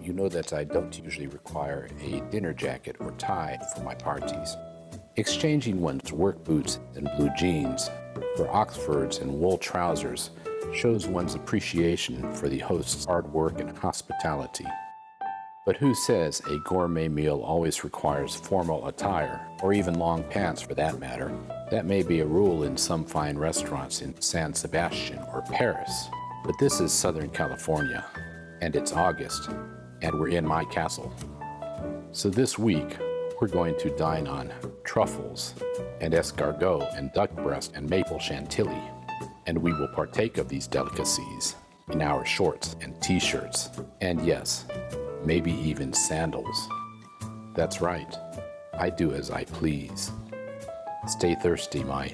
you know that I don't usually require a dinner jacket or tie for my parties. Exchanging one's work boots and blue jeans for Oxfords and wool trousers shows one's appreciation for the host's hard work and hospitality. But who says a gourmet meal always requires formal attire, or even long pants for that matter? That may be a rule in some fine restaurants in San Sebastian or Paris, but this is Southern California, and it's August, and we're in my castle. So this week, we're going to dine on truffles and escargot and duck breast and maple chantilly, and we will partake of these delicacies in our shorts and t-shirts, and yes, maybe even sandals. That's right, I do as I please. Stay thirsty, my